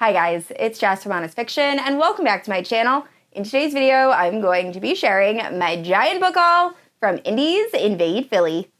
Hi guys, it's Jess from Honest Fiction, and welcome back to my channel. In today's video, I'm going to be sharing my giant book haul from Indies Invade Philly.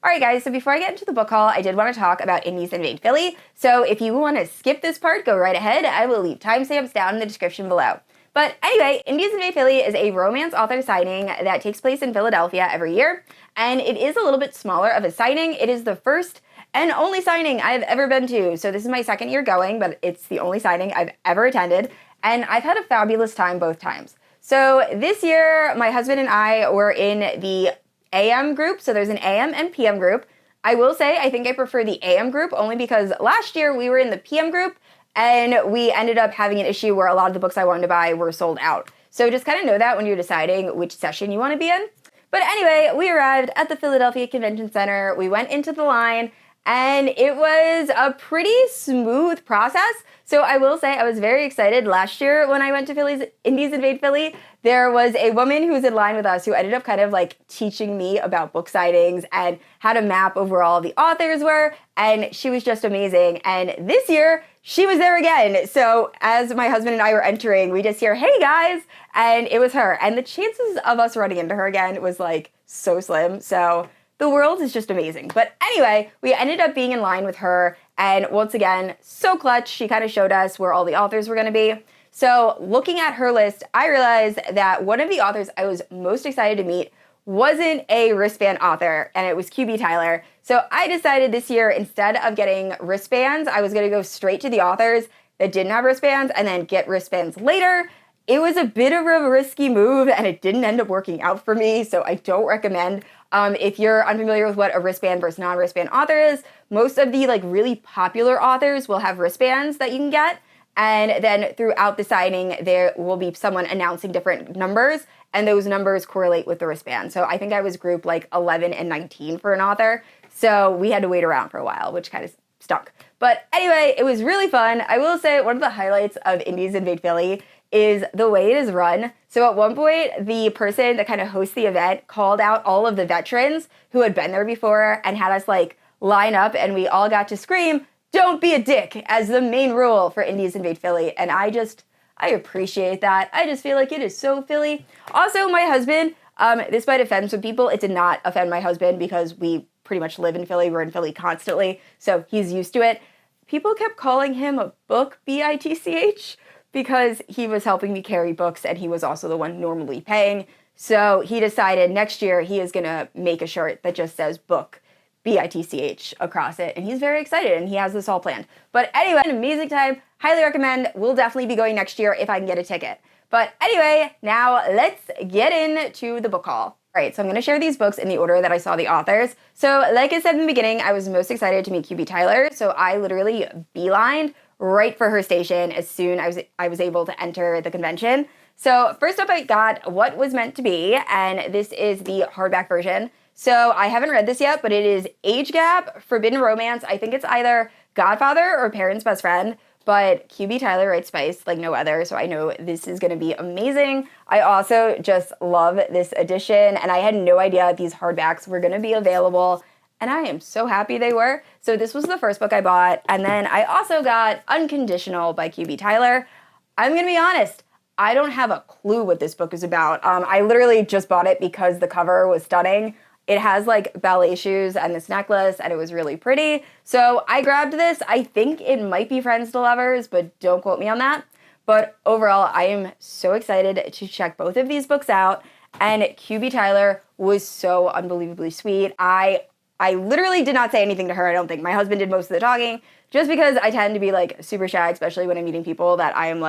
Alright guys, so before I get into the book haul, I did want to talk about Indies Invade Philly. So if you want to skip this part, go right ahead. I will leave timestamps down in the description below. But anyway, Indies Invade Philly is a romance author signing that takes place in Philadelphia every year, and it is a little bit smaller of a signing. It is the first and only signing I've ever been to. So this is my second year going, but it's the only signing I've ever attended, and I've had a fabulous time both times. So this year, my husband and I were in the AM group, so there's an AM and PM group. I will say I think I prefer the AM group only because last year we were in the PM group, and we ended up having an issue where a lot of the books I wanted to buy were sold out. So just kind of know that when you're deciding which session you want to be in. But anyway, we arrived at the Philadelphia Convention Center. We went into the line, and it was a pretty smooth process. So I will say I was very excited last year when I went to Indies Invade Philly. There was a woman who was in line with us who ended up kind of like teaching me about book sightings and how to map over all the authors were, and she was just amazing. And this year, she was there again. So as my husband and I were entering, we just hear, "Hey guys," and it was her. And the chances of us running into her again was like so slim. So the world is just amazing. But anyway, we ended up being in line with her, and once again, so clutch. She kind of showed us where all the authors were going to be. So looking at her list, I realized that one of the authors I was most excited to meet wasn't a wristband author, and it was Q.B Tyler. So I decided this year, instead of getting wristbands, I was going to go straight to the authors that didn't have wristbands and then get wristbands later. It was a bit of a risky move, and it didn't end up working out for me, so I don't recommend. If you're unfamiliar with what a wristband versus non-wristband author is, most of the really popular authors will have wristbands that you can get, and then throughout the signing, there will be someone announcing different numbers, and those numbers correlate with the wristband. So I think I was group 11 and 19 for an author, so we had to wait around for a while, which kind of stunk. But anyway, it was really fun. I will say one of the highlights of Indies Invade Philly is the way it is run. So at one point, the person that kind of hosts the event called out all of the veterans who had been there before and had us line up, and we all got to scream, "Don't be a dick," as the main rule for Indies Invade Philly. And I appreciate that. I just feel like it is so Philly. Also, my husband, this might offend some people. It did not offend my husband because we pretty much live in Philly. We're in Philly constantly, so he's used to it. People kept calling him a book bitch because he was helping me carry books, and he was also the one normally paying. So he decided next year he is going to make a shirt that just says book bitch across it, and he's very excited, and he has this all planned. But anyway, an amazing time. Highly recommend. We'll definitely be going next year if I can get a ticket. But anyway, now let's get into the book haul. All right, so I'm going to share these books in the order that I saw the authors. So like I said in the beginning, I was most excited to meet Q.B Tyler, so I literally beelined right for her station as soon as I was able to enter the convention. So first up, I got What Was Meant to Be, and this is the hardback version. So I haven't read this yet, but it is age gap, forbidden romance. I think it's either Godfather or Parents' Best Friend, but Q.B Tyler writes spice like no other, so I know this is going to be amazing. I also just love this edition, and I had no idea these hardbacks were going to be available, and I am so happy they were. So this was the first book I bought, and then I also got Unconditional by Q.B Tyler. I'm going to be honest, I don't have a clue what this book is about. I literally just bought it because the cover was stunning. It has ballet shoes and this necklace, and it was really pretty. So I grabbed this. I think it might be Friends to Lovers, but don't quote me on that. But overall, I am so excited to check both of these books out. And Q.B Tyler was so unbelievably sweet. I literally did not say anything to her, I don't think. My husband did most of the talking, just because I tend to be super shy, especially when I'm meeting people that I am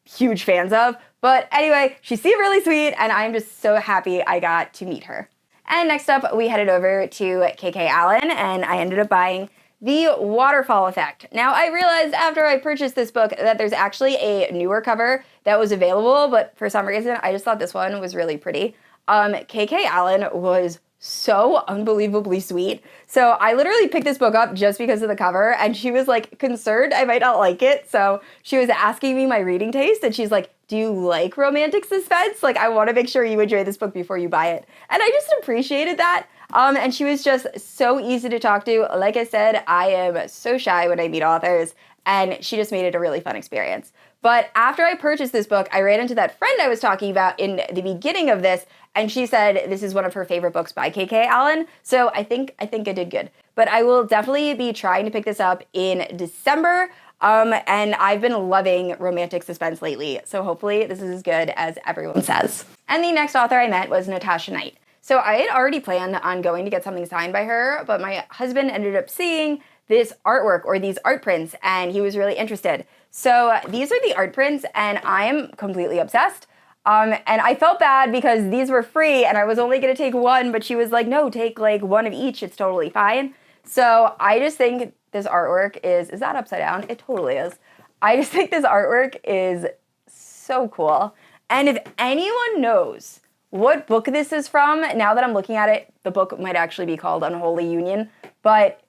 huge fans of. But anyway, she seemed really sweet, and I'm just so happy I got to meet her. And next up, we headed over to K.K Allen, and I ended up buying The Waterfall Effect. Now, I realized after I purchased this book that there's actually a newer cover that was available, but for some reason, I just thought this one was really pretty. K.K Allen was so unbelievably sweet. So I literally picked this book up just because of the cover, and she was concerned I might not like it. So she was asking me my reading taste, and she's like, do you like romantic suspense? Like, I want to make sure you enjoy this book before you buy it. And I just appreciated that. And she was just so easy to talk to. Like I said, I am so shy when I meet authors, and she just made it a really fun experience. But after I purchased this book, I ran into that friend I was talking about in the beginning of this, and she said this is one of her favorite books by K.K. Allen. So I think I did good. But I will definitely be trying to pick this up in December. And I've been loving romantic suspense lately, so hopefully this is as good as everyone says. And the next author I met was Natasha Knight. So I had already planned on going to get something signed by her, but my husband ended up seeing this artwork or these art prints, and he was really interested. So these are the art prints, and I am completely obsessed. And I felt bad because these were free, and I was only going to take one, but she was like, no, take like one of each. It's totally fine. So I just think this artwork is that upside down? It totally is. I just think this artwork is so cool. And if anyone knows what book this is from, now that I'm looking at it, the book might actually be called Unholy Union, but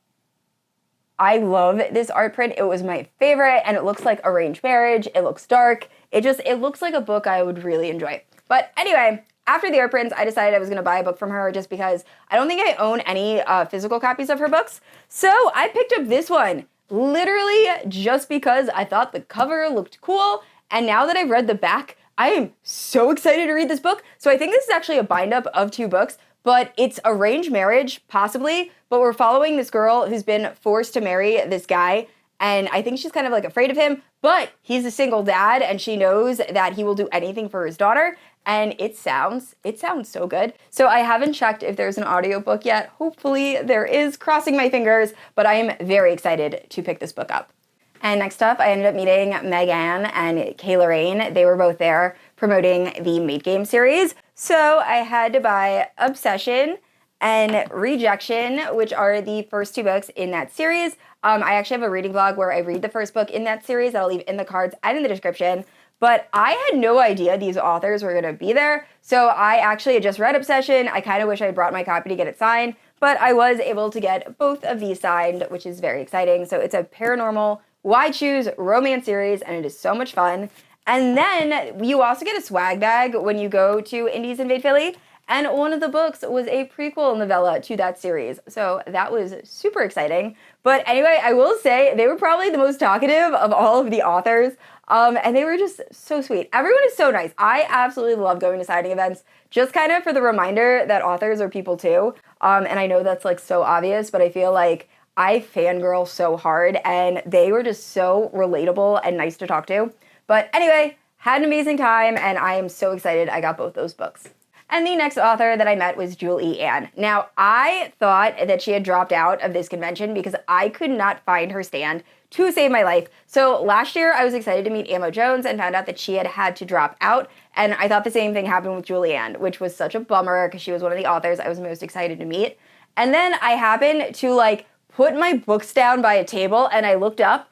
I love this art print. It was my favorite, and it looks like arranged marriage. It looks dark. It looks like a book I would really enjoy. But anyway, after the art prints, I decided I was going to buy a book from her just because I don't think I own any physical copies of her books. So I picked up this one, literally just because I thought the cover looked cool. And now that I've read the back, I am so excited to read this book. So I think this is actually a bind-up of two books, but it's arranged marriage, possibly. But we're following this girl who's been forced to marry this guy. And I think she's kind of like afraid of him, but he's a single dad, and she knows that he will do anything for his daughter. And it sounds so good. So I haven't checked if there's an audiobook yet. Hopefully there is, crossing my fingers, but I am very excited to pick this book up. And next up, I ended up meeting Meg Anne and K. Loraine. They were both there promoting the Mate Game series. So I had to buy Obsession and Rejection, which are the first two books in that series. I actually have a reading blog where I read the first book in that series that I'll leave in the cards and in the description. But I had no idea these authors were going to be there. So I actually had just read Obsession. I kind of wish I had brought my copy to get it signed, but I was able to get both of these signed, which is very exciting. So it's a paranormal Why Choose romance series, and it is so much fun. And then you also get a swag bag when you go to Indies Invade Philly. And one of the books was a prequel novella to that series. So that was super exciting. But anyway, I will say they were probably the most talkative of all of the authors. And they were just so sweet. Everyone is so nice. I absolutely love going to signing events, just kind of for the reminder that authors are people too. And I know that's like so obvious, but I feel like I fangirl so hard, and they were just so relatable and nice to talk to. But anyway, had an amazing time, and I am so excited I got both those books. And the next author that I met was Julie Ann. Now, I thought that she had dropped out of this convention because I could not find her stand to save my life. So last year, I was excited to meet Amo Jones and found out that she had to drop out. And I thought the same thing happened with Julie Ann, which was such a bummer because she was one of the authors I was most excited to meet. And then I happened to put my books down by a table, and I looked up,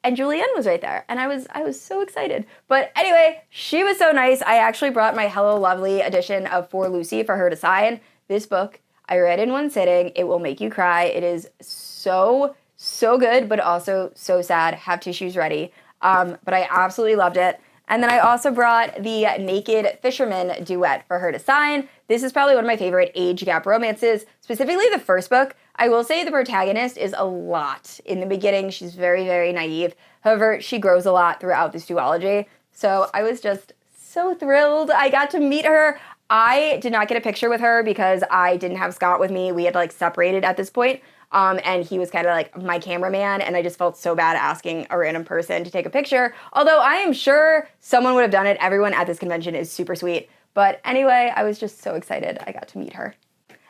and Julianne was right there, and I was so excited. But anyway, she was so nice. I actually brought my Hello Lovely edition of For Lucy for her to sign. This book, I read in one sitting. It will make you cry. It is so good, but also so sad. Have tissues ready. But I absolutely loved it. And then I also brought the Naked Fisherman duet for her to sign. This is probably one of my favorite age gap romances, specifically the first book. I will say the protagonist is a lot. In the beginning, she's very, very naive. However, she grows a lot throughout this duology. So I was just so thrilled I got to meet her. I did not get a picture with her because I didn't have Scott with me. We had separated at this point. And he was kind of my cameraman, and I just felt so bad asking a random person to take a picture. Although I am sure someone would have done it. Everyone at this convention is super sweet. But anyway, I was just so excited I got to meet her.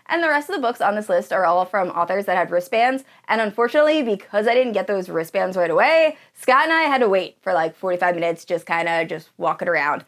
And the rest of the books on this list are all from authors that had wristbands. And unfortunately, because I didn't get those wristbands right away, Scott and I had to wait for 45 minutes, just walking around.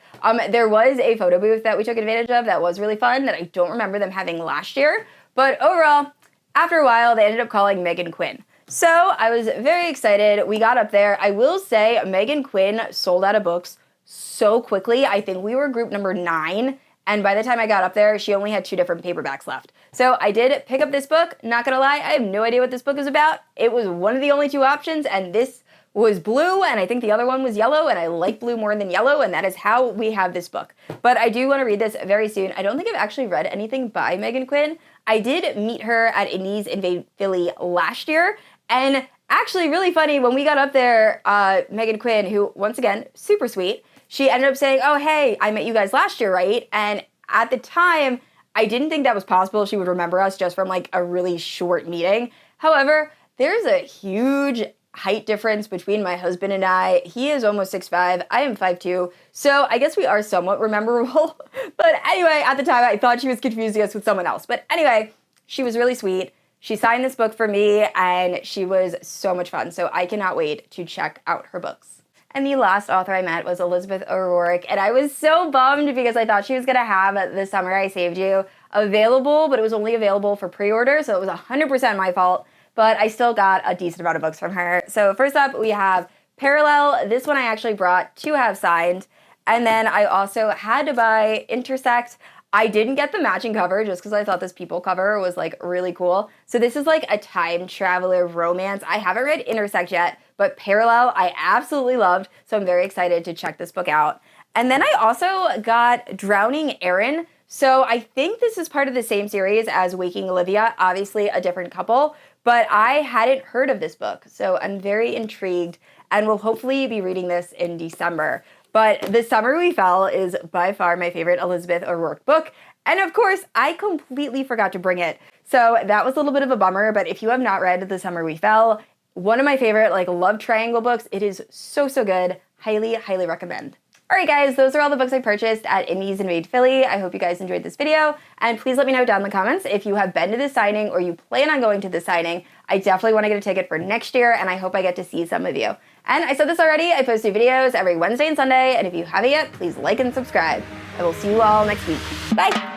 There was a photo booth that we took advantage of that was really fun that I don't remember them having last year. But overall, after a while, they ended up calling Meghan Quinn. So I was very excited. We got up there. I will say Meghan Quinn sold out of books so quickly. I think we were group number 9. And by the time I got up there, she only had 2 different paperbacks left. So I did pick up this book. Not gonna lie, I have no idea what this book is about. It was one of the only 2 options, and this was blue, and I think the other one was yellow, and I like blue more than yellow, and that is how we have this book. But I do want to read this very soon. I don't think I've actually read anything by Meghan Quinn. I did meet her at Indies Invade Philly last year, and actually really funny, when we got up there, Meghan Quinn, who, once again, super sweet, she ended up saying, oh, hey, I met you guys last year, right? And at the time, I didn't think that was possible. She would remember us just from like a really short meeting. However, there's a huge height difference between my husband and I. He is almost 6'5", I am 5'2", so I guess we are somewhat memorable. But anyway, at the time, I thought she was confusing us with someone else. But anyway, she was really sweet. She signed this book for me, and she was so much fun, so I cannot wait to check out her books. And the last author I met was Elizabeth O'Rourke, and I was so bummed because I thought she was going to have The Summer I Saved You available, but it was only available for pre-order, so it was 100% my fault. But I still got a decent amount of books from her. So first up, we have Parallel. This one I actually brought to have signed. And then I also had to buy Intersect. I didn't get the matching cover just because I thought this People cover was like really cool. So this is like a time traveler romance. I haven't read Intersect yet, but Parallel I absolutely loved. So I'm very excited to check this book out. And then I also got Drowning Aaron. So I think this is part of the same series as Waking Olivia, obviously a different couple. But I hadn't heard of this book, so I'm very intrigued and will hopefully be reading this in December. But The Summer We Fell is by far my favorite Elizabeth O'Rourke book, and of course, I completely forgot to bring it. So that was a little bit of a bummer, but if you have not read The Summer We Fell, one of my favorite like love triangle books, it is so, so good. Highly, highly recommend. Alright guys, those are all the books I purchased at Indies Invade Philly. I hope you guys enjoyed this video, and please let me know down in the comments if you have been to this signing or you plan on going to this signing. I definitely want to get a ticket for next year, and I hope I get to see some of you. And I said this already, I post new videos every Wednesday and Sunday, and if you haven't yet, please like and subscribe. I will see you all next week. Bye!